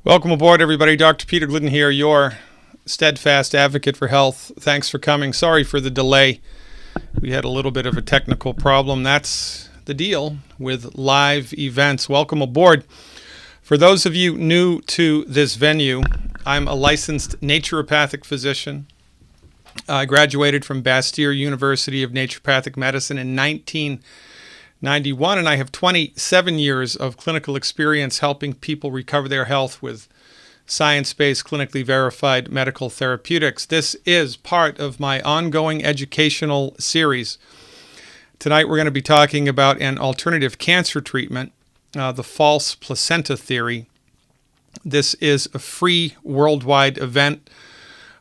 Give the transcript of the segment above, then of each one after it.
Welcome aboard, everybody. Dr. Peter Glidden here, your steadfast advocate for health. Thanks for coming. Sorry for the delay. We had a little bit of a technical problem. That's the deal with live events. Welcome aboard. For those of you new to this venue, I'm a licensed naturopathic physician. I graduated from Bastyr University of Naturopathic Medicine in 1991, and I have 27 years of clinical experience helping people recover their health with science-based, clinically verified medical therapeutics. This is part of my ongoing educational series. Tonight we're going to be talking about an alternative cancer treatment, the false placenta theory. This is a free worldwide event.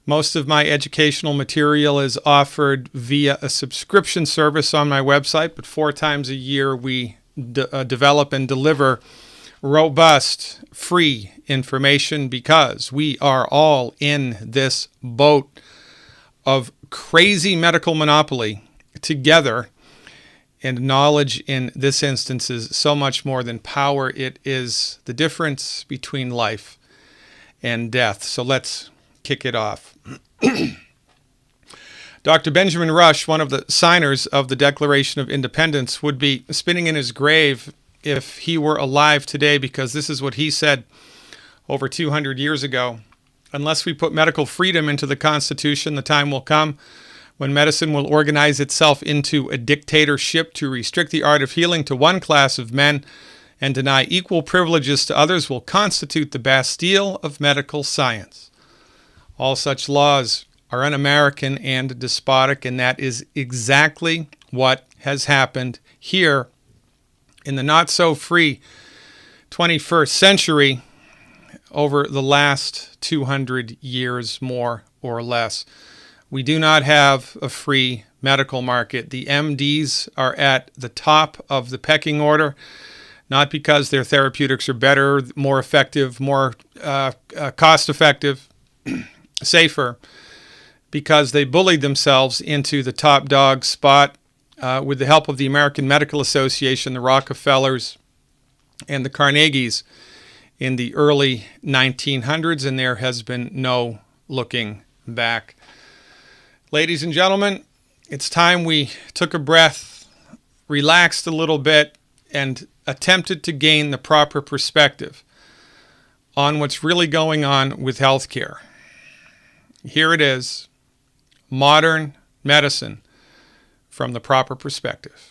Most of my educational material is offered via a subscription service on my website, but 4 times a year we develop and deliver robust, free information because we are all in this boat of crazy medical monopoly together. And knowledge in this instance is so much more than power. It is the difference between life and death. So let's kick it off. Dr. Benjamin Rush, one of the signers of the Declaration of Independence, would be spinning in his grave if he were alive today, because this is what he said over 200 years ago. Unless we put medical freedom into the Constitution, the time will come when medicine will organize itself into a dictatorship to restrict the art of healing to one class of men and deny equal privileges to others will constitute the Bastille of medical science. All such laws are un-American and despotic, and that is exactly what has happened here in the not-so-free 21st century over the last 200 years, more or less. We do not have a free medical market. The MDs are at the top of the pecking order, not because their therapeutics are better, more effective, more cost-effective, safer, because they bullied themselves into the top dog spot with the help of the American Medical Association, the Rockefellers, and the Carnegies in the early 1900s, and there has been no looking back. Ladies and gentlemen, it's time we took a breath, relaxed a little bit, and attempted to gain the proper perspective on what's really going on with healthcare. Here it is, modern medicine from the proper perspective.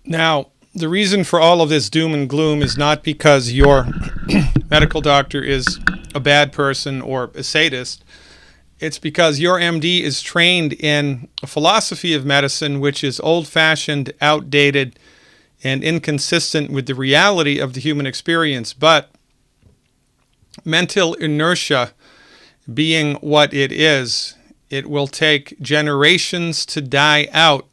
Now, the reason for all of this doom and gloom is not because your medical doctor is a bad person or a sadist. It's because your MD is trained in a philosophy of medicine which is old-fashioned, outdated, and inconsistent with the reality of the human experience. But mental inertia being what it is, it will take generations to die out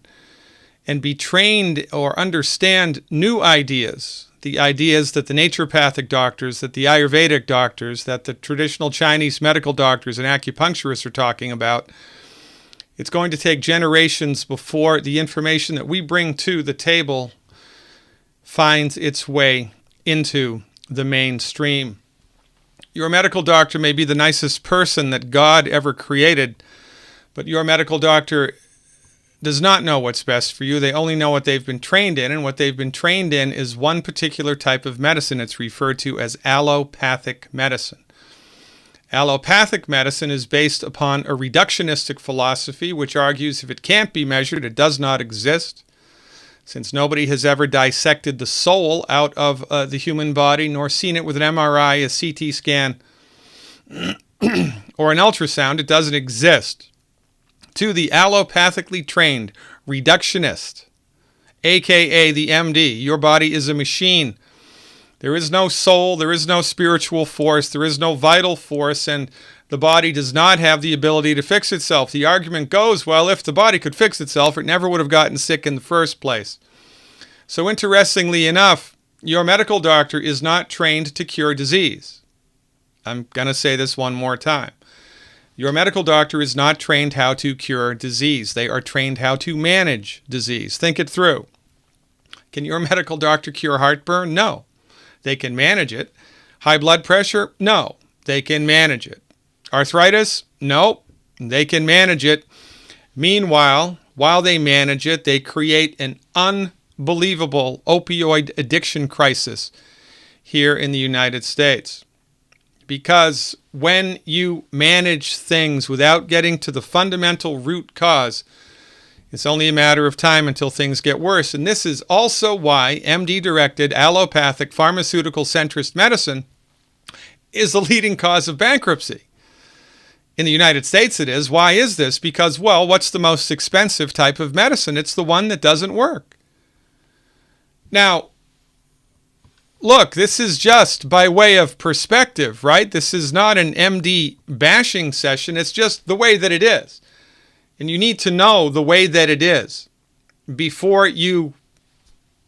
and be trained or understand new ideas, the ideas that the naturopathic doctors, that the Ayurvedic doctors, that the traditional Chinese medical doctors and acupuncturists are talking about. It's going to take generations before the information that we bring to the table finds its way into the mainstream. Your medical doctor may be the nicest person that God ever created, but your medical doctor does not know what's best for you. They only know what they've been trained in, and what they've been trained in is one particular type of medicine. It's referred to as allopathic medicine. Allopathic medicine is based upon a reductionistic philosophy, which argues if it can't be measured, it does not exist. Since nobody has ever dissected the soul out of the human body, nor seen it with an MRI, a CT scan, or an ultrasound, it doesn't exist. To the allopathically trained reductionist, aka the MD, your body is a machine. There is no soul, there is no spiritual force, there is no vital force, and the body does not have the ability to fix itself. The argument goes, well, if the body could fix itself, it never would have gotten sick in the first place. So interestingly enough, your medical doctor is not trained to cure disease. I'm going to say this one more time. Your medical doctor is not trained how to cure disease. They are trained how to manage disease. Think it through. Can your medical doctor cure heartburn? No. They can manage it. High blood pressure? No. They can manage it. Arthritis? No. They can manage it. Meanwhile, while they manage it, they create an unbelievable opioid addiction crisis here in the United States. Because when you manage things without getting to the fundamental root cause, it's only a matter of time until things get worse. And this is also why MD-directed allopathic pharmaceutical centrist medicine is the leading cause of bankruptcy. In the United States it is. Why is this? Because, well, what's the most expensive type of medicine? It's the one that doesn't work. Now, look, this is just by way of perspective, right? This is not an MD bashing session. It's just the way that it is. And you need to know the way that it is before you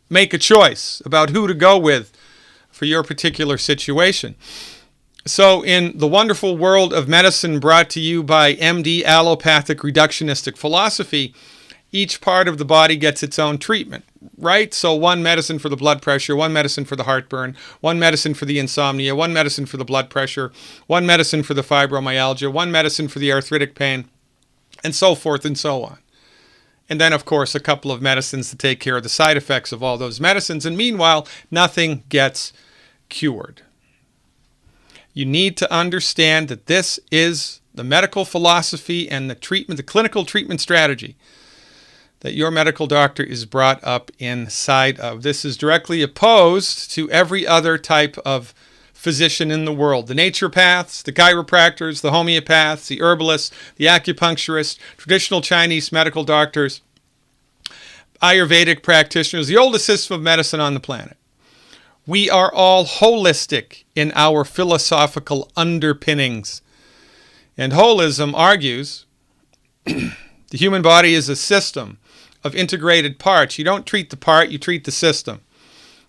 make a choice about who to go with for your particular situation. So in the wonderful world of medicine brought to you by MD allopathic reductionistic philosophy, each part of the body gets its own treatment, right? So one medicine for the blood pressure, one medicine for the heartburn, one medicine for the insomnia, one medicine for the blood pressure, one medicine for the fibromyalgia, one medicine for the arthritic pain, and so forth and so on. And then, of course, a couple of medicines to take care of the side effects of all those medicines. And meanwhile, nothing gets cured. You need to understand that this is the medical philosophy and the treatment, the clinical treatment strategy that your medical doctor is brought up inside of. This is directly opposed to every other type of physician in the world. The naturopaths, the chiropractors, the homeopaths, the herbalists, the acupuncturists, traditional Chinese medical doctors, Ayurvedic practitioners, the oldest system of medicine on the planet. We are all holistic in our philosophical underpinnings. And holism argues the human body is a system of integrated parts. You don't treat the part, you treat the system.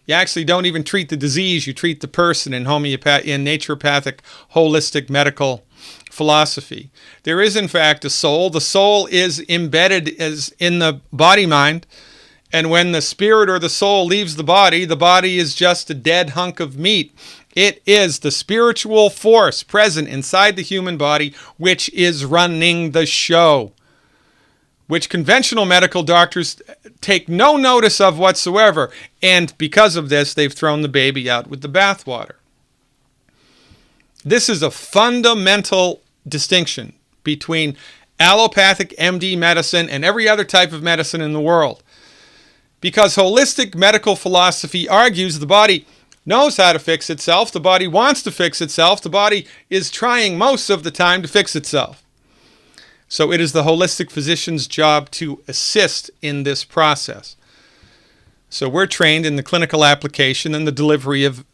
You actually don't even treat the disease, you treat the person in naturopathic, holistic medical philosophy. There is, in fact, a soul. The soul is embedded as in the body-mind. And when the spirit or the soul leaves the body is just a dead hunk of meat. It is the spiritual force present inside the human body which is running the show, which conventional medical doctors take no notice of whatsoever. And because of this, they've thrown the baby out with the bathwater. This is a fundamental distinction between allopathic MD medicine and every other type of medicine in the world. Because holistic medical philosophy argues the body knows how to fix itself, the body wants to fix itself, the body is trying most of the time to fix itself. So it is the holistic physician's job to assist in this process. So we're trained in the clinical application and the delivery of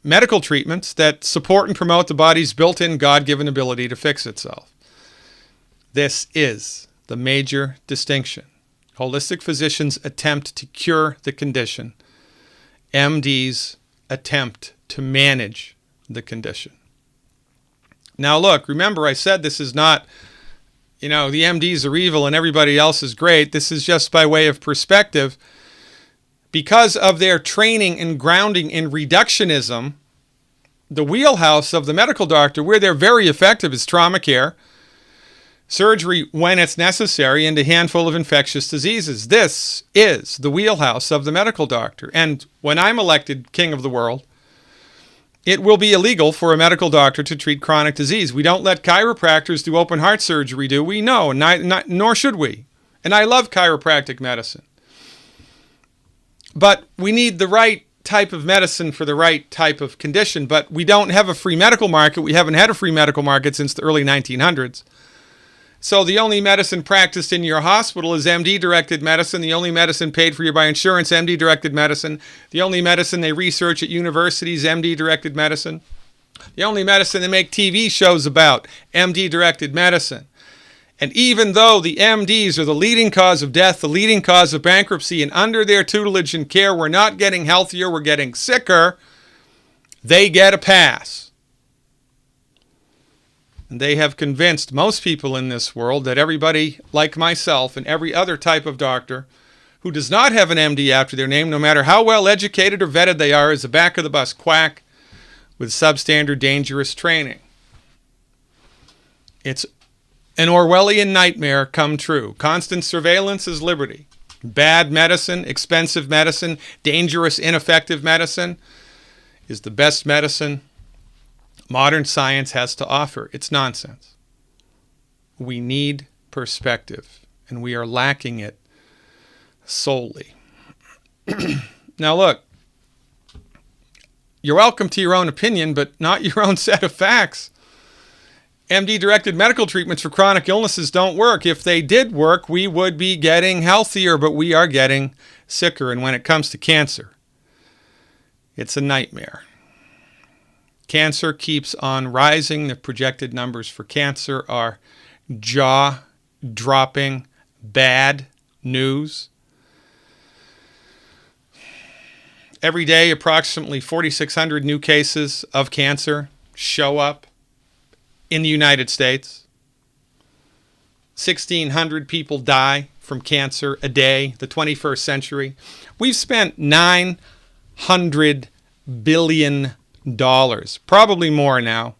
medical treatments that support and promote the body's built-in God-given ability to fix itself. This is the major distinction. Holistic physicians attempt to cure the condition. MDs attempt to manage the condition. Now look, remember I said this is not, the MDs are evil and everybody else is great. This is just by way of perspective. Because of their training and grounding in reductionism, the wheelhouse of the medical doctor, where they're very effective, is trauma care, surgery when it's necessary, and a handful of infectious diseases. This is the wheelhouse of the medical doctor. And when I'm elected king of the world, it will be illegal for a medical doctor to treat chronic disease. We don't let chiropractors do open heart surgery, do we? No, nor should we. And I love chiropractic medicine. But we need the right type of medicine for the right type of condition. But we don't have a free medical market. We haven't had a free medical market since the early 1900s. So the only medicine practiced in your hospital is MD-directed medicine. The only medicine paid for you by insurance, MD-directed medicine. The only medicine they research at universities, MD-directed medicine. The only medicine they make TV shows about, MD-directed medicine. And even though the MDs are the leading cause of death, the leading cause of bankruptcy, and under their tutelage and care, we're not getting healthier, we're getting sicker, they get a pass. And they have convinced most people in this world that everybody like myself and every other type of doctor who does not have an MD after their name, no matter how well educated or vetted they are, is a back-of-the-bus quack with substandard, dangerous training. It's an Orwellian nightmare come true. Constant surveillance is liberty. Bad medicine, expensive medicine, dangerous, ineffective medicine is the best medicine modern science has to offer. It's nonsense. We need perspective, and we are lacking it solely. Now look, you're welcome to your own opinion, but not your own set of facts. MD-directed medical treatments for chronic illnesses don't work. If they did work, we would be getting healthier, but we are getting sicker. And when it comes to cancer, it's a nightmare. Cancer keeps on rising. The projected numbers for cancer are jaw-dropping bad news. Every day, approximately 4,600 new cases of cancer show up in the United States. 1,600 people die from cancer a day, the 21st century. We've spent $900 billion, probably more now,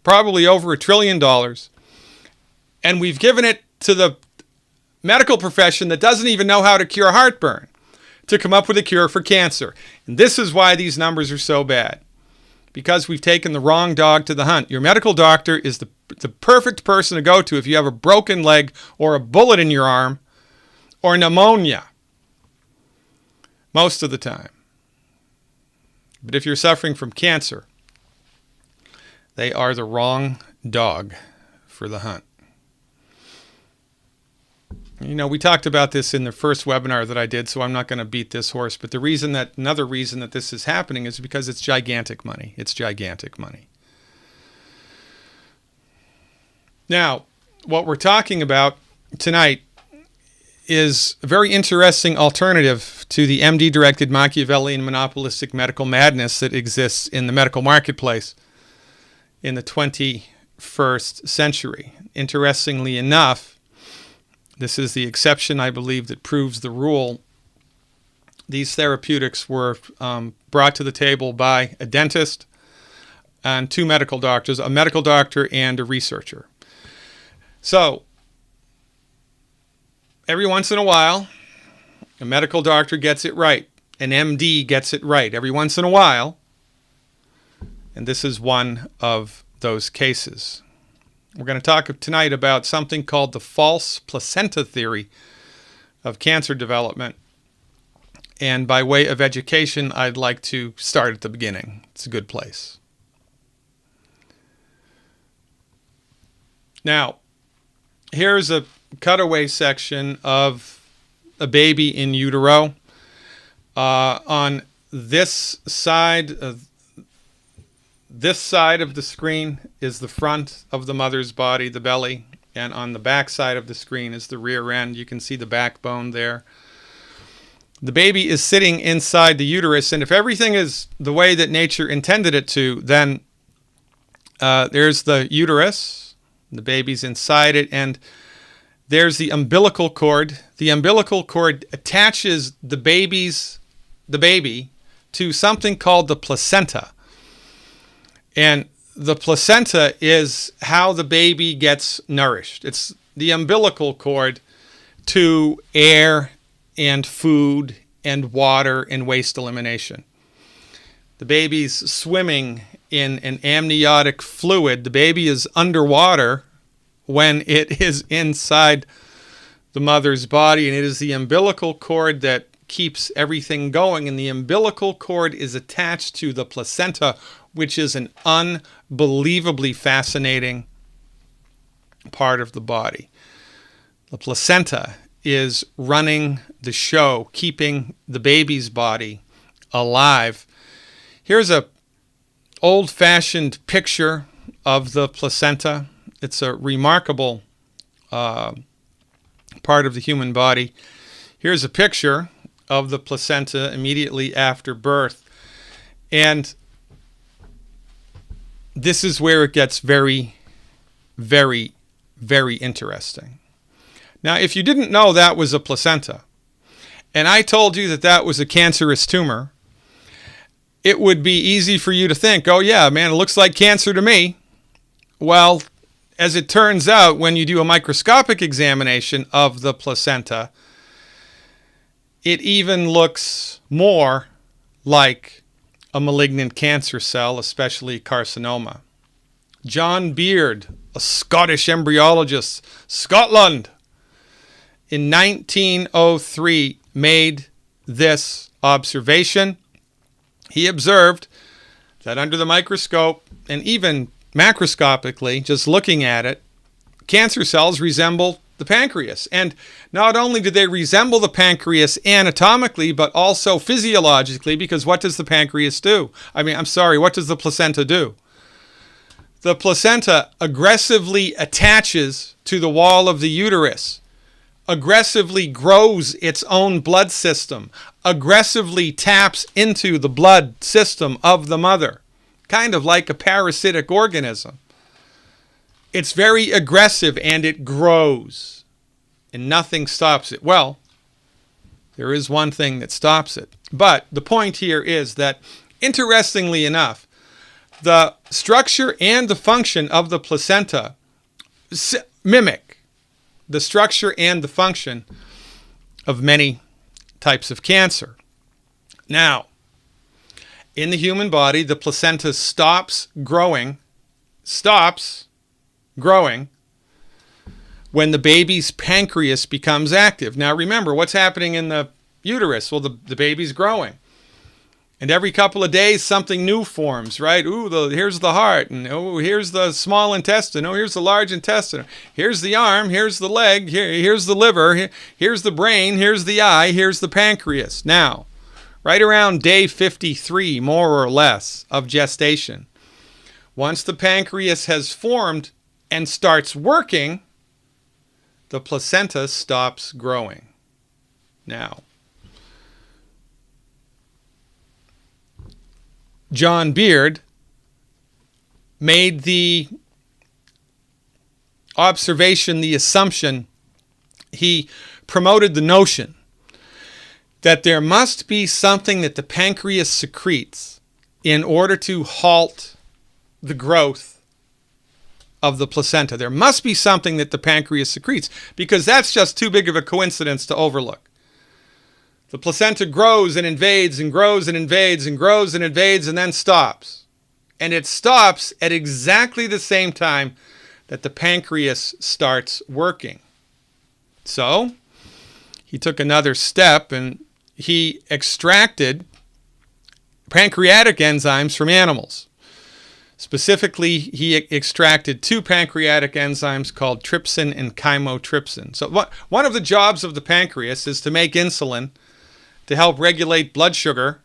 probably over $1 trillion. And we've given it to the medical profession that doesn't even know how to cure heartburn to come up with a cure for cancer. And this is why these numbers are so bad. Because we've taken the wrong dog to the hunt. Your medical doctor is the perfect person to go to if you have a broken leg or a bullet in your arm or pneumonia. Most of the time. But if you're suffering from cancer, they are the wrong dog for the hunt. We talked about this in the first webinar that I did, so I'm not going to beat this horse. But another reason that this is happening is because it's gigantic money. It's gigantic money. Now, what we're talking about tonight is a very interesting alternative to the MD-directed Machiavellian monopolistic medical madness that exists in the medical marketplace in the 21st century. Interestingly enough, this is the exception, I believe, that proves the rule. These therapeutics were brought to the table by a dentist and two medical doctors, a medical doctor and a researcher. So, every once in a while, a medical doctor gets it right. An MD gets it right every once in a while. And this is one of those cases. We're going to talk tonight about something called the false placenta theory of cancer development. And by way of education, I'd like to start at the beginning. It's a good place. Now, here's a cutaway section of a baby in utero. On this side of the screen is the front of the mother's body, the belly, and on the back side of the screen is the rear end. You can see the backbone there. The baby is sitting inside the uterus, and if everything is the way that nature intended it to, then there's the uterus, the baby's inside it, and there's the umbilical cord. The umbilical cord attaches the baby to something called the placenta. And the placenta is how the baby gets nourished. It's the umbilical cord to air and food and water and waste elimination. The baby's swimming in an amniotic fluid. The baby is underwater when it is inside the mother's body, and it is the umbilical cord that keeps everything going, and the umbilical cord is attached to the placenta, which is an unbelievably fascinating part of the body. The placenta is running the show, keeping the baby's body alive. Here's a old-fashioned picture of the placenta. It's a remarkable part of the human body. Here's a picture of the placenta immediately after birth. And this is where it gets very, very, very interesting. Now, if you didn't know that was a placenta, and I told you that that was a cancerous tumor, it would be easy for you to think, oh yeah, man, it looks like cancer to me. Well, as it turns out, when you do a microscopic examination of the placenta, it even looks more like a malignant cancer cell, especially carcinoma. John Beard, a Scottish embryologist, Scotland, in 1903 made this observation. He observed that under the microscope, and even macroscopically, just looking at it, cancer cells resemble the pancreas. And not only do they resemble the pancreas anatomically, but also physiologically, because what does the pancreas do? What does the placenta do? The placenta aggressively attaches to the wall of the uterus, aggressively grows its own blood system, aggressively taps into the blood system of the mother, kind of like a parasitic organism. It's very aggressive and it grows, and nothing stops it. Well, there is one thing that stops it. But the point here is that, interestingly enough, the structure and the function of the placenta mimic the structure and the function of many types of cancer. Now, in the human body, the placenta stops growing when the baby's pancreas becomes active. Now remember, what's happening in the uterus? Well, the baby's growing. And every couple of days, something new forms, right? Here's the heart, and here's the small intestine, here's the large intestine, here's the arm, here's the leg, here's the liver, here's the brain, here's the eye, here's the pancreas. Now, right around day 53, more or less, of gestation, once the pancreas has formed and starts working, the placenta stops growing. Now, John Beard made the observation, the assumption, he promoted the notion that there must be something that the pancreas secretes in order to halt the growth of the placenta. There must be something that the pancreas secretes, because that's just too big of a coincidence to overlook. The placenta grows and invades and grows and invades and grows and invades and then stops. And it stops at exactly the same time that the pancreas starts working. So he took another step and he extracted pancreatic enzymes from animals. Specifically, he extracted two pancreatic enzymes called trypsin and chymotrypsin. So one of the jobs of the pancreas is to make insulin to help regulate blood sugar,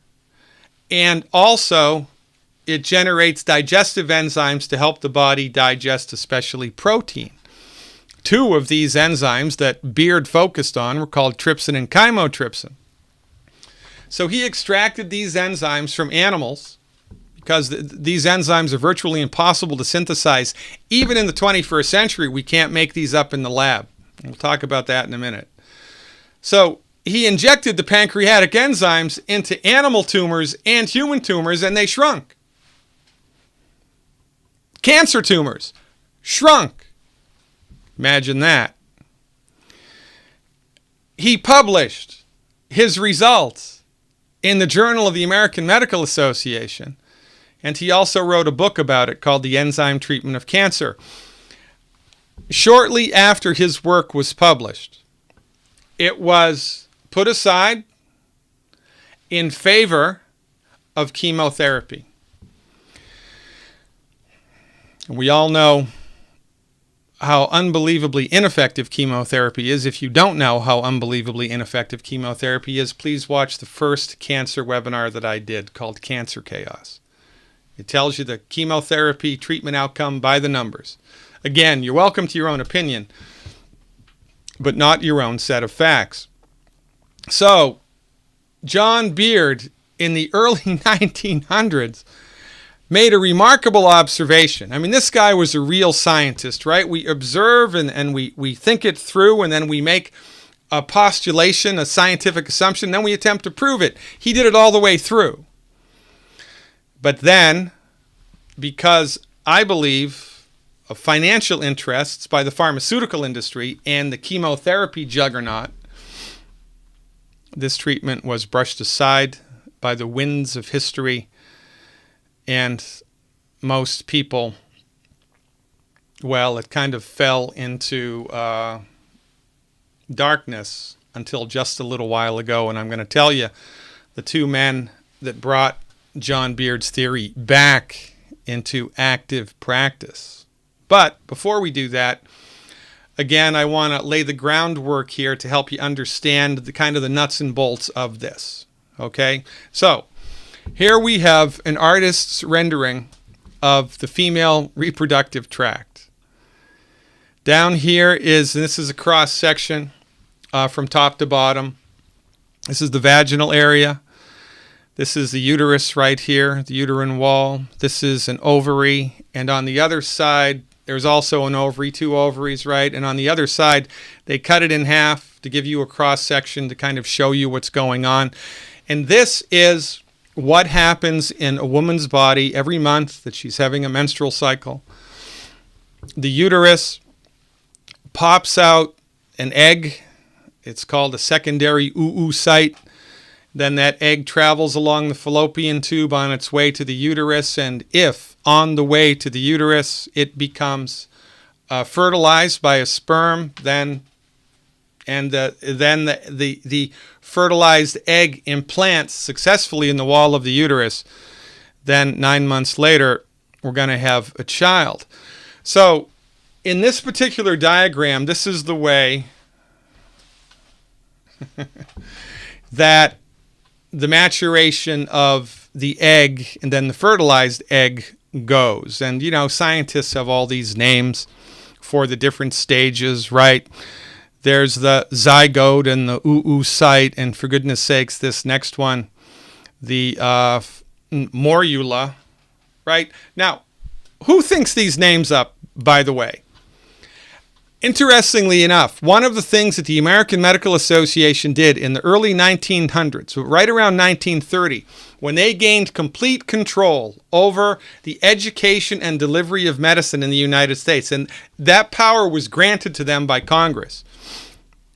and also it generates digestive enzymes to help the body digest especially protein. Two of these enzymes that Beard focused on were called trypsin and chymotrypsin. So he extracted these enzymes from animals because these enzymes are virtually impossible to synthesize. Even in the 21st century, we can't make these up in the lab. We'll talk about that in a minute. So he injected the pancreatic enzymes into animal tumors and human tumors, and they shrunk. Cancer tumors shrunk. Imagine that. He published his results in the Journal of the American Medical Association, and he also wrote a book about it called The Enzyme Treatment of Cancer. Shortly after his work was published, it was put aside in favor of chemotherapy. We all know how unbelievably ineffective chemotherapy is. If you don't know how unbelievably ineffective chemotherapy is, please watch the first cancer webinar that I did called Cancer Chaos. It tells you the chemotherapy treatment outcome by the numbers. Again, you're welcome to your own opinion, but not your own set of facts. So, John Beard, in the early 1900s, made a remarkable observation. I mean, this guy was a real scientist, right? We observe and we think it through, and then we make a postulation, a scientific assumption, then we attempt to prove it. He did it all the way through. But then, because I believe of financial interests by the pharmaceutical industry and the chemotherapy juggernaut, this treatment was brushed aside by the winds of history, and most people, well, it kind of fell into darkness until just a little while ago. And I'm going to tell you the two men that brought John Beard's theory back into active practice. But before we do that, again, I want to lay the groundwork here to help you understand the kind of the nuts and bolts of this. Okay? So, here we have an artist's rendering of the female reproductive tract. Down here this is a cross section from top to bottom. This is the vaginal area. This is the uterus right here, the uterine wall. This is an ovary. And on the other side, there's also an ovary, two ovaries, right? And on the other side, they cut it in half to give you a cross section to kind of show you what's going on. And this is what happens in a woman's body every month that she's having a menstrual cycle. The uterus pops out an egg. It's called a secondary oocyte. Then that egg travels along the fallopian tube on its way to the uterus, and if on the way to the uterus it becomes fertilized by a sperm, then the fertilized egg implants successfully in the wall of the uterus, then 9 months later, we're going to have a child. So in this particular diagram, this is the way that the maturation of the egg and then the fertilized egg goes. And, you know, scientists have all these names for the different stages, right? There's the zygote and the oocyte, and for goodness sakes, this next one, the morula, right? Now, who thinks these names up, by the way? Interestingly enough, one of the things that the American Medical Association did in the early 1900s, so right around 1930, when they gained complete control over the education and delivery of medicine in the United States, and that power was granted to them by Congress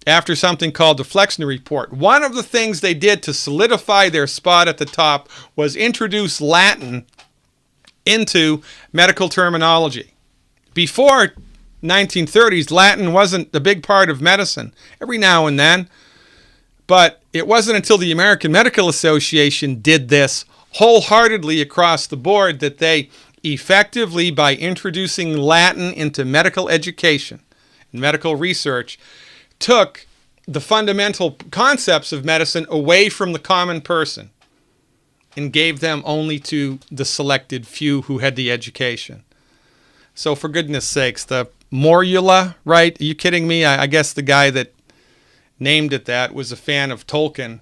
after something called the Flexner Report. One of the things they did to solidify their spot at the top was introduce Latin into medical terminology. Before 1930s, Latin wasn't a big part of medicine. Every now and then, But it wasn't until the American Medical Association did this wholeheartedly across the board that they effectively, by introducing Latin into medical education and medical research, took the fundamental concepts of medicine away from the common person and gave them only to the selected few who had the education. So for goodness sakes, the morula, right? Are you kidding me? I guess the guy that named it that was a fan of Tolkien.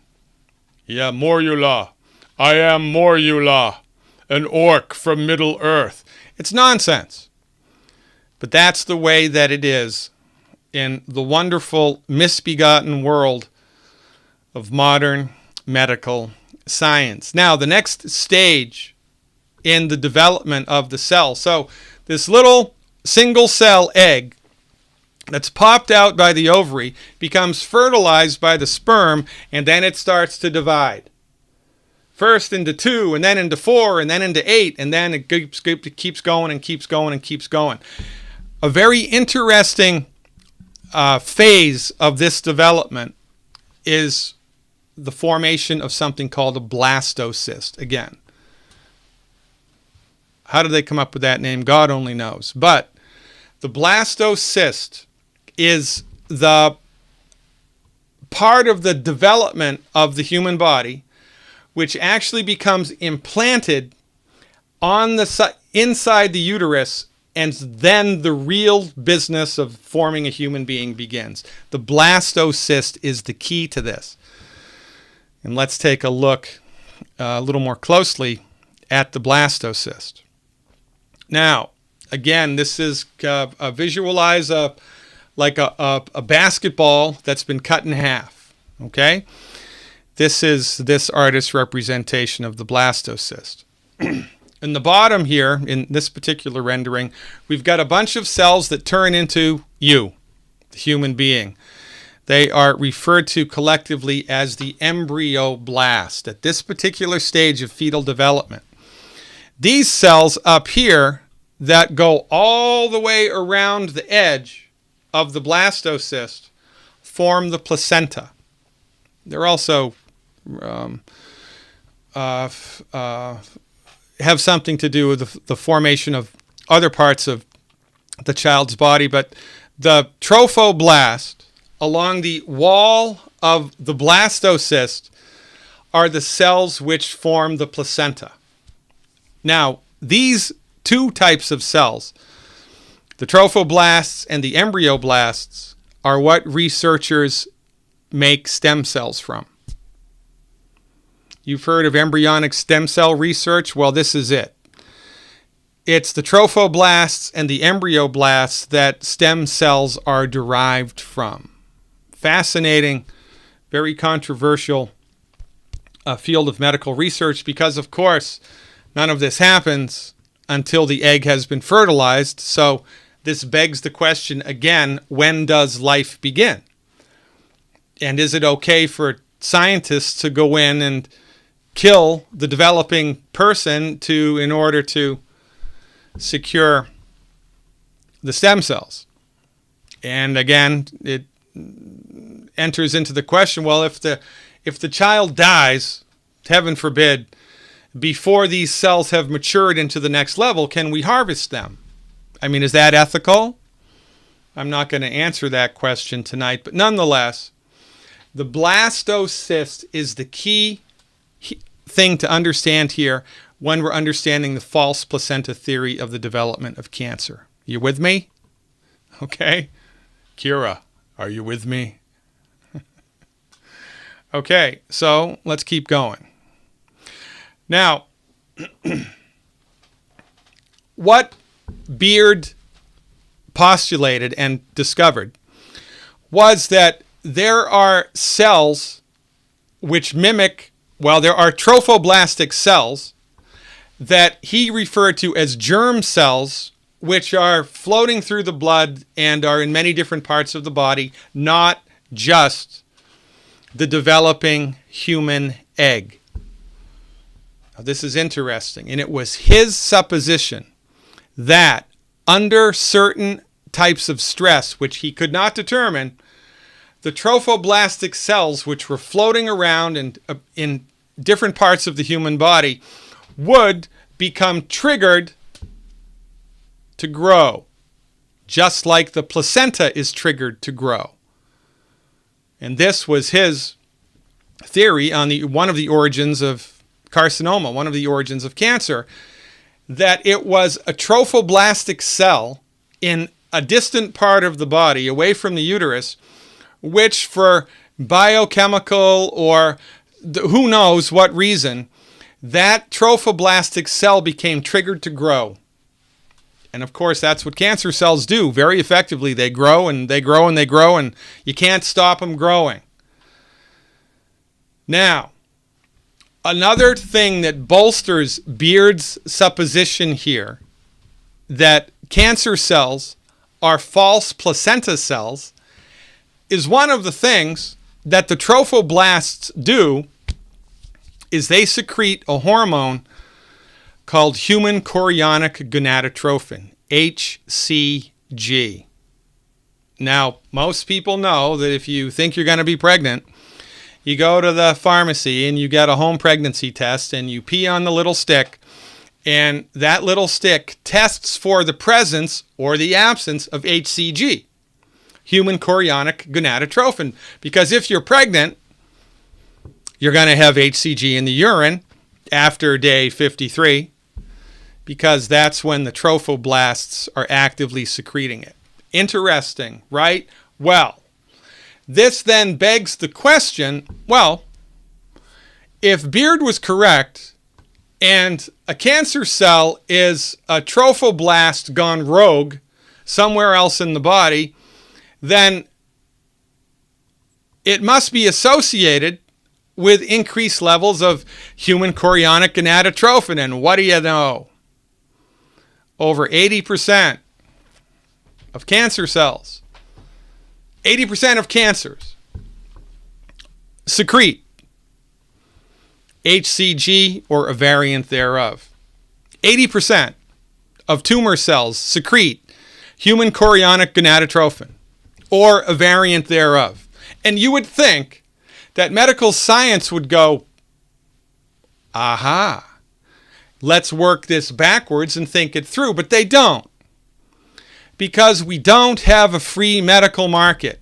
Yeah, morula. I am morula, an orc from Middle Earth. It's nonsense. But that's the way that it is in the wonderful, misbegotten world of modern medical science. Now, the next stage in the development of the cell. So this little single cell egg that's popped out by the ovary becomes fertilized by the sperm, and then it starts to divide. First into 2, and then into 4, and then into 8, and then it keeps going and keeps going and keeps going. A very interesting phase of this development is the formation of something called a blastocyst. Again, how did they come up with that name? God only knows. But the blastocyst is the part of the development of the human body which actually becomes implanted on the inside the uterus, and then the real business of forming a human being begins. The blastocyst is the key to this. And let's take a look a little more closely at the blastocyst. Now, again, this is visualize like a basketball that's been cut in half. Okay? This is this artist's representation of the blastocyst. In the bottom here, in this particular rendering, we've got a bunch of cells that turn into you, the human being. They are referred to collectively as the embryoblast at this particular stage of fetal development. These cells up here that go all the way around the edge of the blastocyst form the placenta. They're also have something to do with the formation of other parts of the child's body, but the trophoblast along the wall of the blastocyst are the cells which form the placenta. Now, these two types of cells, the trophoblasts and the embryoblasts, are what researchers make stem cells from. You've heard of embryonic stem cell research? Well, this is it. It's the trophoblasts and the embryoblasts that stem cells are derived from. Fascinating, very controversial field of medical research because, of course, none of this happens until the egg has been fertilized. So this begs the question again, when does life begin? And is it okay for scientists to go in and kill the developing person in order to secure the stem cells? And again, it enters into the question, well, if the child dies, heaven forbid, before these cells have matured into the next level, can we harvest them? I mean, is that ethical? I'm not going to answer that question tonight, but nonetheless, the blastocyst is the key thing to understand here when we're understanding the false placenta theory of the development of cancer. You with me? Okay. Kira, are you with me? Okay, so let's keep going. Now, what Beard postulated and discovered was that there are cells which mimic, well, there are trophoblastic cells that he referred to as germ cells, which are floating through the blood and are in many different parts of the body, not just the developing human egg. Now, this is interesting, and it was his supposition that under certain types of stress, which he could not determine, the trophoblastic cells, which were floating around in different parts of the human body, would become triggered to grow, just like the placenta is triggered to grow. And this was his theory on one of the origins of carcinoma, one of the origins of cancer, that it was a trophoblastic cell in a distant part of the body, away from the uterus, which for biochemical or who knows what reason, that trophoblastic cell became triggered to grow. And of course, that's what cancer cells do very effectively. They grow and they grow and they grow, and you can't stop them growing. Now, another thing that bolsters Beard's supposition here that cancer cells are false placenta cells is one of the things that the trophoblasts do is they secrete a hormone called human chorionic gonadotrophin, HCG. Now, most people know that if you think you're going to be pregnant, you go to the pharmacy and you get a home pregnancy test and you pee on the little stick, and that little stick tests for the presence or the absence of HCG, human chorionic gonadotrophin. Because if you're pregnant, you're going to have HCG in the urine after day 53, because that's when the trophoblasts are actively secreting it. Interesting, right? Well, this then begs the question, well, if Beard was correct and a cancer cell is a trophoblast gone rogue somewhere else in the body, then it must be associated with increased levels of human chorionic gonadotrophin. And what do you know? Over 80% of cancer cells, 80% of cancers secrete HCG or a variant thereof. 80% of tumor cells secrete human chorionic gonadotrophin or a variant thereof. And you would think that medical science would go, aha, let's work this backwards and think it through. But they don't, because we don't have a free medical market.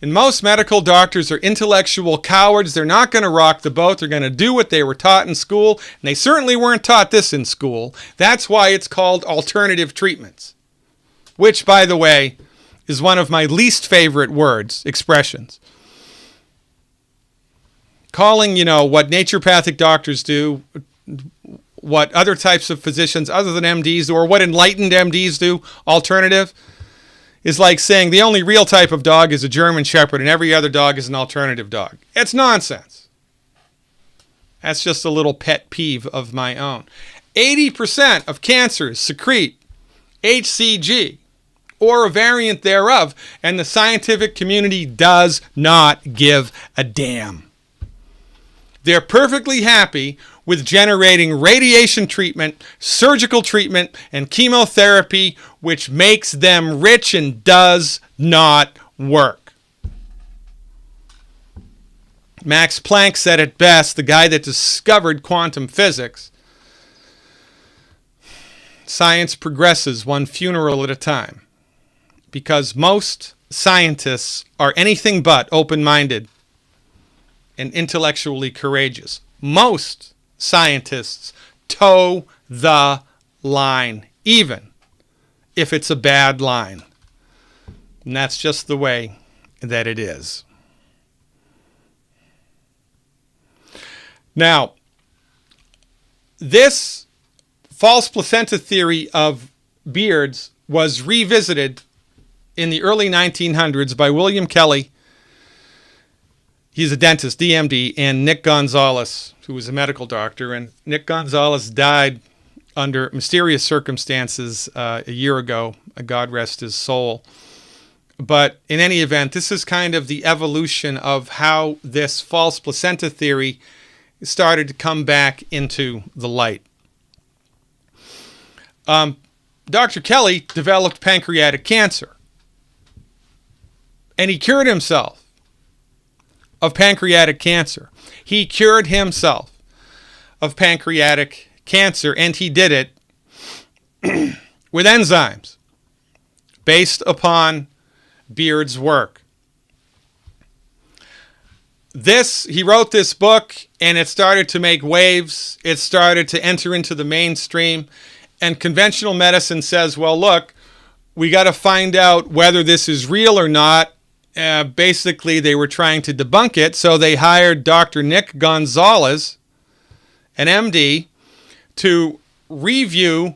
And most medical doctors are intellectual cowards. They're not going to rock the boat. They're going to do what they were taught in school. And they certainly weren't taught this in school. That's why it's called alternative treatments, which, by the way, is one of my least favorite expressions. Calling, what naturopathic doctors do, what other types of physicians other than MDs do, or what enlightened MDs do, alternative, is like saying the only real type of dog is a German Shepherd and every other dog is an alternative dog. It's nonsense. That's just a little pet peeve of my own. 80% of cancers secrete HCG or a variant thereof, and the scientific community does not give a damn. They're perfectly happy with generating radiation treatment, surgical treatment, and chemotherapy, which makes them rich and does not work. Max Planck said it best, the guy that discovered quantum physics. Science progresses one funeral at a time, because most scientists are anything but open-minded and intellectually courageous. Most scientists toe the line, even if it's a bad line. And that's just the way that it is. Now, this false placenta theory of Beard's was revisited in the early 1900s by William Kelly. He's a dentist, DMD, and Nick Gonzalez, who was a medical doctor. And Nick Gonzalez died under mysterious circumstances a year ago. God rest his soul. But in any event, this is kind of the evolution of how this false placenta theory started to come back into the light. Dr. Kelly developed pancreatic cancer, and he cured himself of pancreatic cancer. He cured himself of pancreatic cancer, and he did it with enzymes based upon Beard's work. He wrote this book, and it started to make waves. It started to enter into the mainstream, and conventional medicine says, well, look, we got to find out whether this is real or not. Basically, they were trying to debunk it, so they hired Dr. Nick Gonzalez, an MD, to review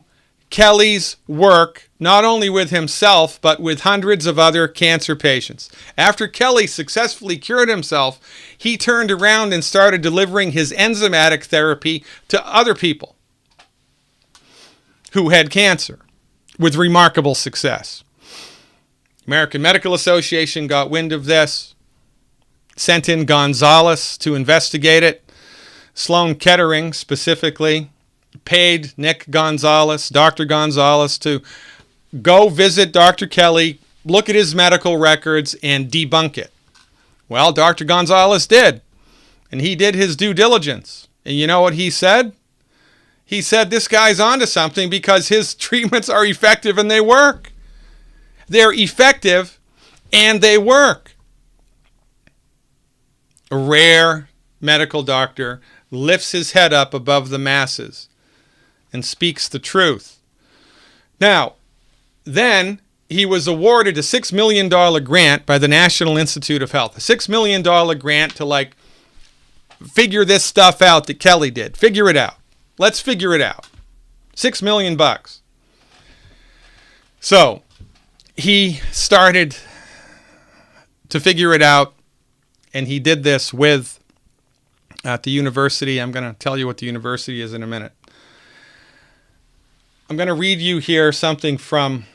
Kelly's work, not only with himself, but with hundreds of other cancer patients. After Kelly successfully cured himself, he turned around and started delivering his enzymatic therapy to other people who had cancer with remarkable success. American Medical Association got wind of this, sent in Gonzalez to investigate it. Sloan Kettering specifically paid Nick Gonzalez, Dr. Gonzalez, to go visit Dr. Kelly, look at his medical records, and debunk it. Well, Dr. Gonzalez did, and he did his due diligence. And you know what he said? He said this guy's onto something because his treatments are effective and they work. They're effective and they work. A rare medical doctor lifts his head up above the masses and speaks the truth. Now, then he was awarded a $6 million grant by the National Institute of Health. A $6 million grant to figure this stuff out that Kelly did. Figure it out. Let's figure it out. $6 million. So he started to figure it out, and he did this at the university. I'm going to tell you what the university is in a minute. I'm going to read you here something from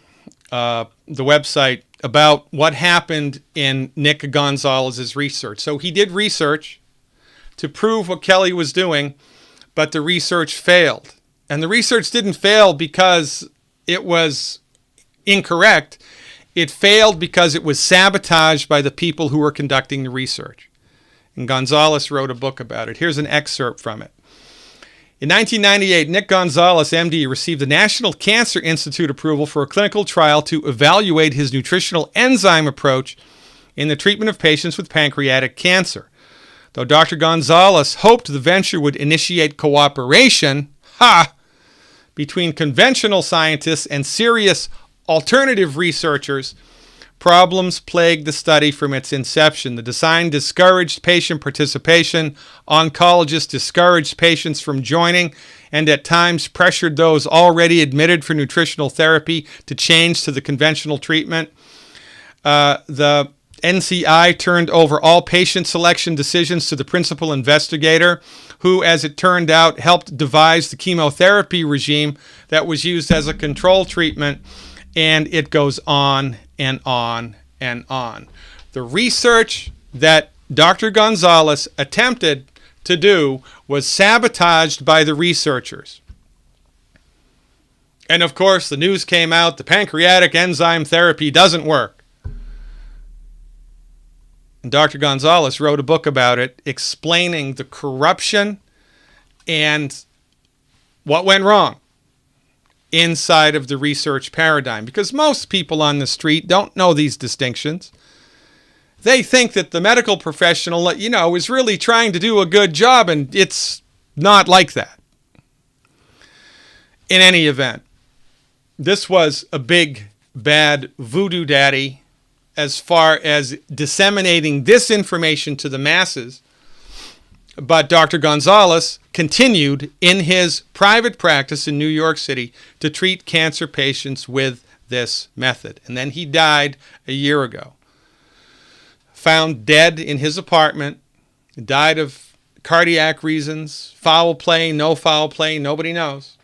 the website about what happened in Nick Gonzalez's research. So he did research to prove what Kelly was doing, but the research failed. And the research didn't fail because it was incorrect. It failed because it was sabotaged by the people who were conducting the research. And Gonzalez wrote a book about it. Here's an excerpt from it. In 1998, Nick Gonzalez, MD, received the National Cancer Institute approval for a clinical trial to evaluate his nutritional enzyme approach in the treatment of patients with pancreatic cancer. Though Dr. Gonzalez hoped the venture would initiate cooperation, between conventional scientists and serious alternative researchers, problems plagued the study from its inception. The design discouraged patient participation, oncologists discouraged patients from joining, and at times pressured those already admitted for nutritional therapy to change to the conventional treatment. The NCI turned over all patient selection decisions to the principal investigator, who, as it turned out, helped devise the chemotherapy regime that was used as a control treatment, and it goes on and on and on. The research that Dr. Gonzalez attempted to do was sabotaged by the researchers. And of course, the news came out, the pancreatic enzyme therapy doesn't work. And Dr. Gonzalez wrote a book about it, explaining the corruption and what went wrong inside of the research paradigm. Because most people on the street don't know these distinctions. They think that the medical professional, is really trying to do a good job, and it's not like that. In any event, this was a big, bad voodoo daddy as far as disseminating this information to the masses. But Dr. Gonzalez continued in his private practice in New York City to treat cancer patients with this method. And then he died a year ago. Found dead in his apartment, died of cardiac reasons, foul play, no foul play, nobody knows.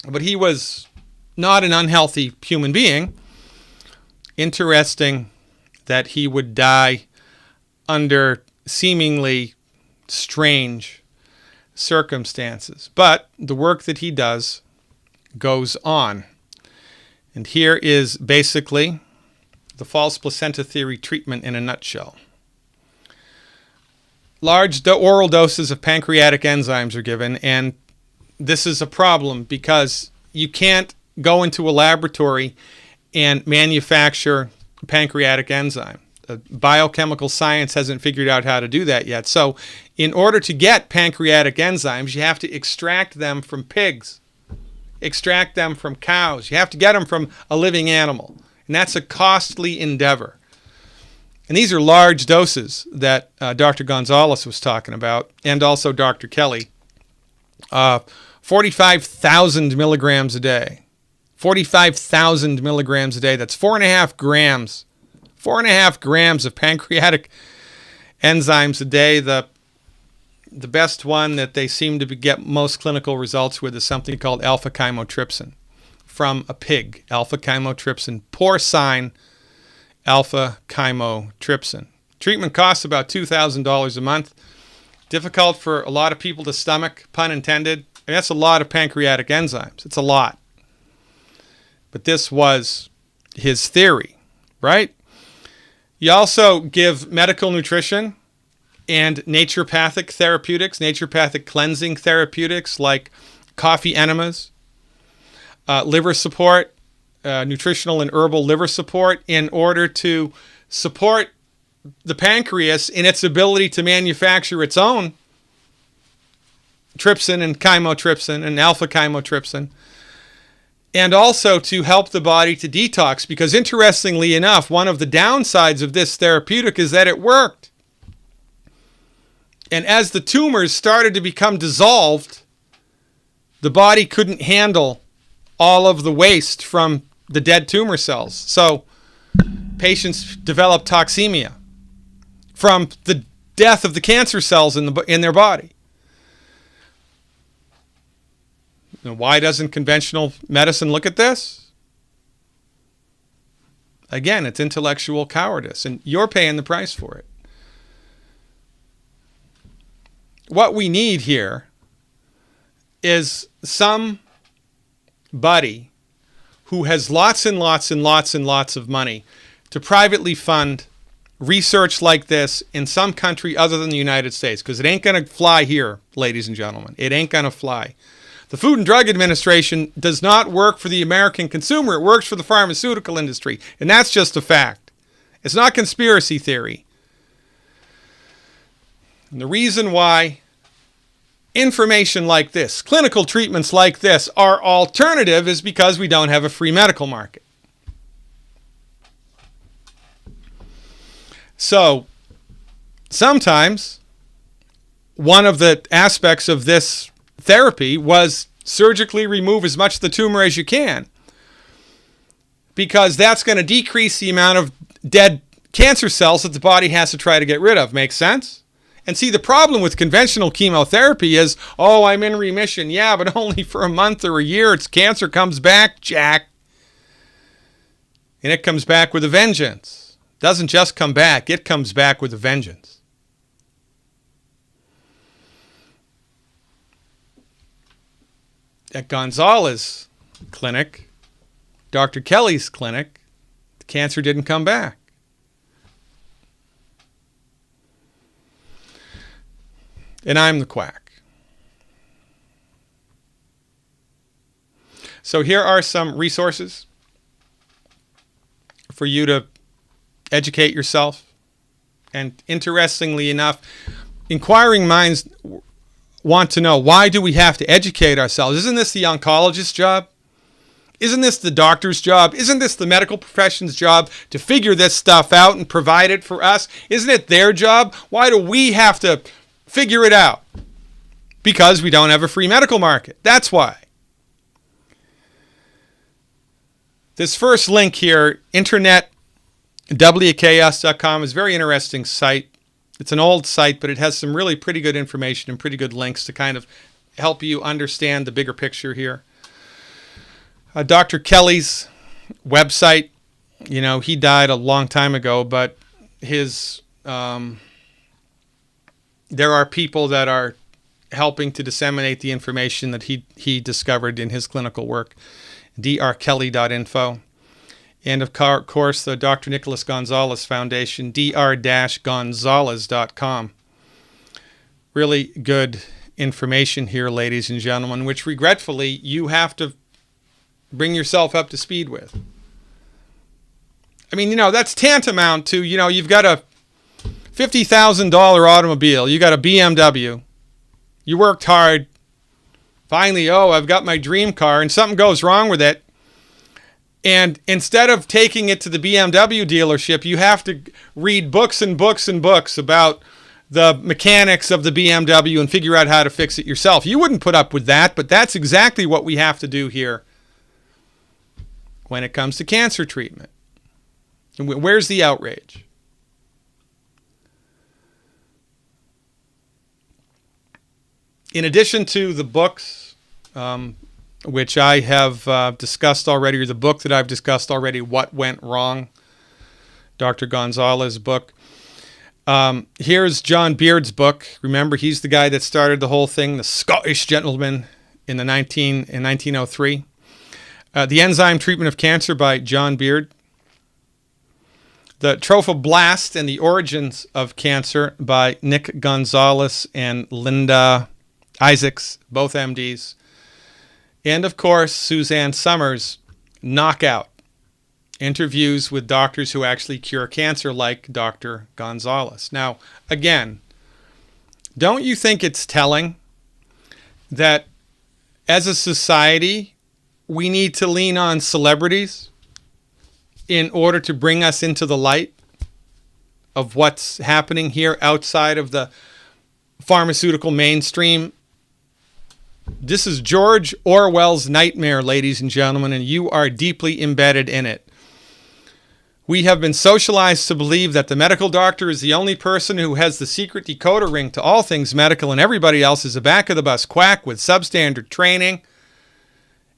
But he was not an unhealthy human being. Interesting that he would die under seemingly strange circumstances. But the work that he does goes on. And here is basically the false placenta theory treatment in a nutshell. large oral doses of pancreatic enzymes are given, and this is a problem because you can't go into a laboratory and manufacture pancreatic enzyme. Biochemical science hasn't figured out how to do that yet. So in order to get pancreatic enzymes, you have to extract them from pigs, extract them from cows. You have to get them from a living animal. And that's a costly endeavor. And these are large doses that Dr. Gonzalez was talking about, and also Dr. Kelly. 45,000 milligrams a day. 45,000 milligrams a day. That's 4.5 grams. 4.5 grams of pancreatic enzymes a day. The best one that they seem to get most clinical results with is something called alpha-chymotrypsin from a pig. Alpha-chymotrypsin, porcine alpha-chymotrypsin. Treatment costs about $2,000 a month. Difficult for a lot of people to stomach, pun intended. And that's a lot of pancreatic enzymes. It's a lot. But this was his theory, right? You also give medical nutrition and naturopathic therapeutics, naturopathic cleansing therapeutics like coffee enemas, liver support, nutritional and herbal liver support in order to support the pancreas in its ability to manufacture its own trypsin and chymotrypsin and alpha-chymotrypsin, and also to help the body to detox, because interestingly enough, one of the downsides of this therapeutic is that it worked. And as the tumors started to become dissolved, the body couldn't handle all of the waste from the dead tumor cells. So patients developed toxemia from the death of the cancer cells in their body. Now, why doesn't conventional medicine look at this? Again, it's intellectual cowardice, and you're paying the price for it. What we need here is somebody who has lots and lots and lots and lots of money to privately fund research like this in some country other than the United States, because it ain't going to fly here, ladies and gentlemen. It ain't going to fly. The Food and Drug Administration does not work for the American consumer. It works for the pharmaceutical industry. And that's just a fact. It's not conspiracy theory. And the reason why information like this, clinical treatments like this, are alternative is because we don't have a free medical market. So sometimes one of the aspects of this therapy was surgically remove as much of the tumor as you can, because that's going to decrease the amount of dead cancer cells that the body has to try to get rid of. Make sense? And see, the problem with conventional chemotherapy is, oh, I'm in remission. Yeah, but only for a month or a year. Its cancer comes back, Jack. And it comes back with a vengeance. It doesn't just come back. It comes back with a vengeance. At Gonzalez clinic, Dr. Kelly's clinic, the cancer didn't come back. And I'm the quack. So here are some resources for you to educate yourself. And interestingly enough, inquiring minds want to know, why do we have to educate ourselves? Isn't this the oncologist's job? Isn't this the doctor's job? Isn't this the medical profession's job to figure this stuff out and provide it for us? Isn't it their job? Why do we have to figure it out? Because we don't have a free medical market. That's why. This first link here, internetwchaos.com, is a very interesting site. It's an old site, but it has some really pretty good information and pretty good links to kind of help you understand the bigger picture here. Dr. Kelly's website, he died a long time ago, but his there are people that are helping to disseminate the information that he discovered in his clinical work, drkelly.info. And of course, the Dr. Nicholas Gonzalez Foundation, dr-gonzalez.com. really good information here, ladies and gentlemen, which regretfully you have to bring yourself up to speed with. I mean, that's tantamount to, you've got a $50,000 automobile. You got a BMW. You worked hard. Finally, I've got my dream car, and something goes wrong with it. And instead of taking it to the BMW dealership, you have to read books and books and books about the mechanics of the BMW and figure out how to fix it yourself. You wouldn't put up with that, but that's exactly what we have to do here when it comes to cancer treatment. And where's the outrage? In addition to the books, which I have discussed already, or the book that I've discussed already, What Went Wrong, Dr. Gonzalez's book. Here's John Beard's book. Remember, he's the guy that started the whole thing, the Scottish gentleman in 1903. The Enzyme Treatment of Cancer by John Beard. The Trophoblast and the Origins of Cancer by Nick Gonzalez and Linda Isaacs, both MDs. And, of course, Suzanne Summers' Knockout. Interviews with doctors who actually cure cancer, like Dr. Gonzalez. Now, again, don't you think it's telling that as a society, we need to lean on celebrities in order to bring us into the light of what's happening here outside of the pharmaceutical mainstream? This is George Orwell's nightmare, ladies and gentlemen, and you are deeply embedded in it. We have been socialized to believe that the medical doctor is the only person who has the secret decoder ring to all things medical, and everybody else is a back-of-the-bus quack with substandard training.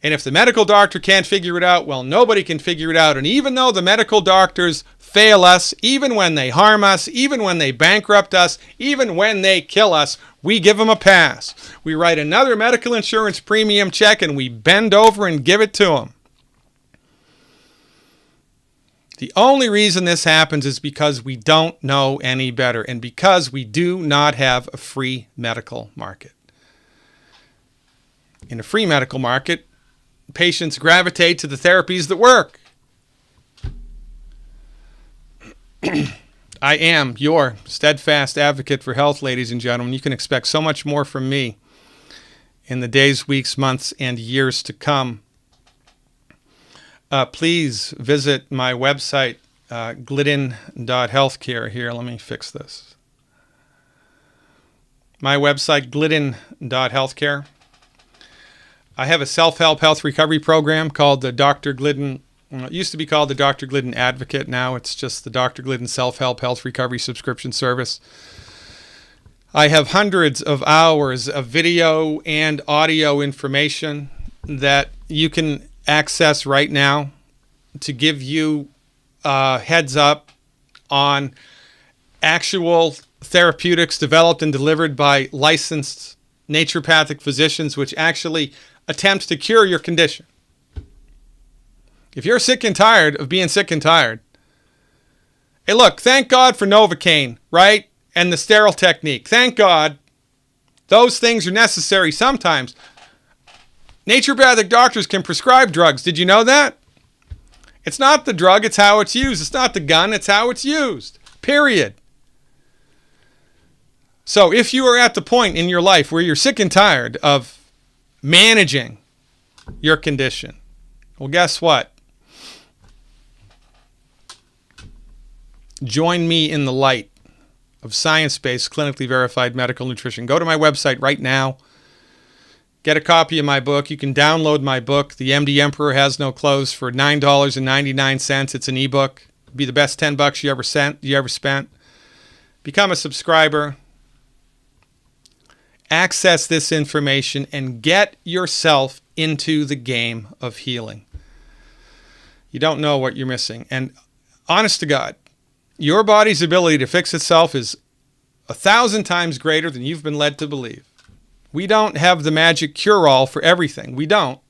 And if the medical doctor can't figure it out, well, nobody can figure it out. And even though the medical doctors fail us, even when they harm us, even when they bankrupt us, even when they kill us, we give them a pass. We write another medical insurance premium check and we bend over and give it to them. The only reason this happens is because we don't know any better and because we do not have a free medical market. In a free medical market, patients gravitate to the therapies that work. I am your steadfast advocate for health, ladies and gentlemen. You can expect so much more from me in the days, weeks, months, and years to come. Please visit my website, glidden.healthcare. Here, let me fix this. My website, glidden.healthcare. I have a self-help health recovery program called the Dr. Glidden. It used to be called the Dr. Glidden Advocate. Now it's just the Dr. Glidden Self-Help Health Recovery Subscription Service. I have hundreds of hours of video and audio information that you can access right now to give you a heads up on actual therapeutics developed and delivered by licensed naturopathic physicians, which actually attempts to cure your condition. If you're sick and tired of being sick and tired, hey, look, thank God for Novocaine, right? And the sterile technique. Thank God. Those things are necessary sometimes. Naturopathic doctors can prescribe drugs. Did you know that? It's not the drug, it's how it's used. It's not the gun, it's how it's used. Period. So if you are at the point in your life where you're sick and tired of managing your condition, well, guess what? Join me in the light of science-based, clinically verified medical nutrition. Go to my website right now. Get a copy of my book. You can download my book, The MD Emperor Has No Clothes, for $9.99. It's an ebook. It'll be the best $10 you ever spent. Become a subscriber. Access this information and get yourself into the game of healing. You don't know what you're missing. And honest to God, your body's ability to fix itself is 1,000 times greater than you've been led to believe. We don't have the magic cure-all for everything. We don't.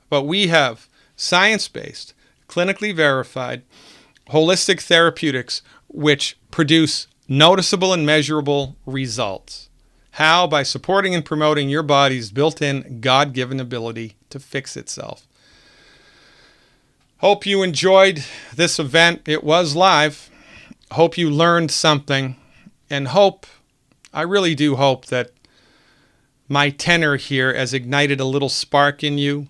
But we have science-based, clinically verified, holistic therapeutics which produce noticeable and measurable results. How? By supporting and promoting your body's built-in God-given ability to fix itself. Hope you enjoyed this event. It was live. Hope you learned something. And I really do hope that my tenor here has ignited a little spark in you.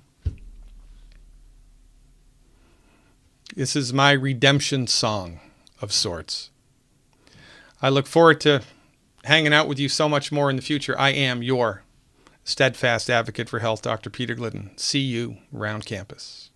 This is my redemption song of sorts. I look forward to hanging out with you so much more in the future. I am your steadfast advocate for health, Dr. Peter Glidden. See you around campus.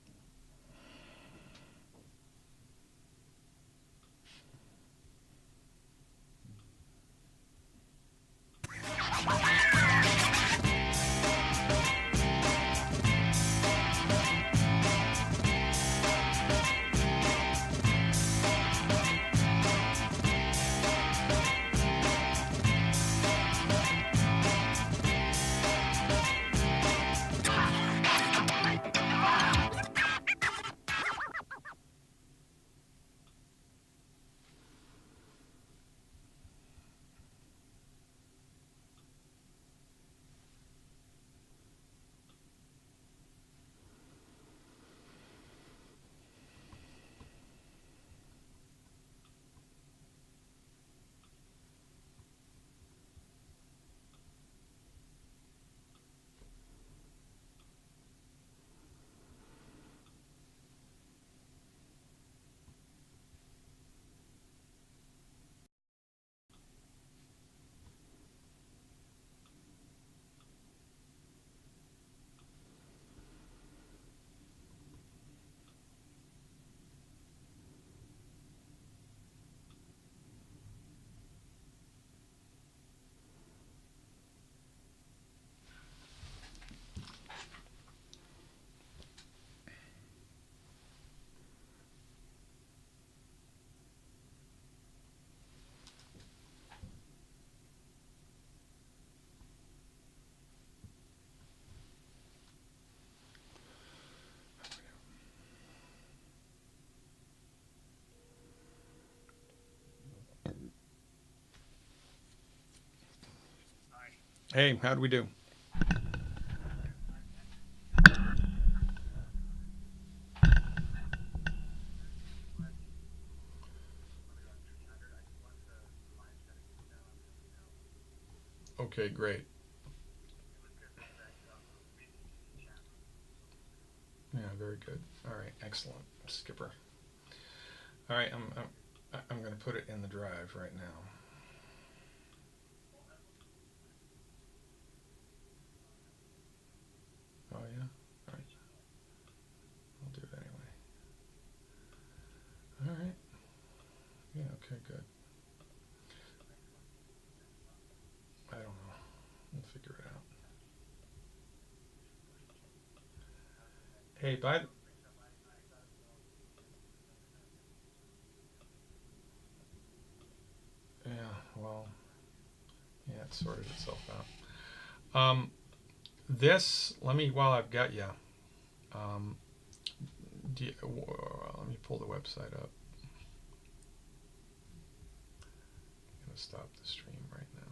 Hey, how'd we do? Okay, great. Yeah, very good. All right, excellent, Skipper. All right, I'm going to put it in the drive right now. Oh yeah. All right. I'll do it anyway. All right. Yeah. Okay. Good. I don't know. We'll figure it out. Hey, yeah. Well. Yeah. It sorted itself out. Let me while I've got you. Um, let me pull the website up. I'm gonna stop the stream right now.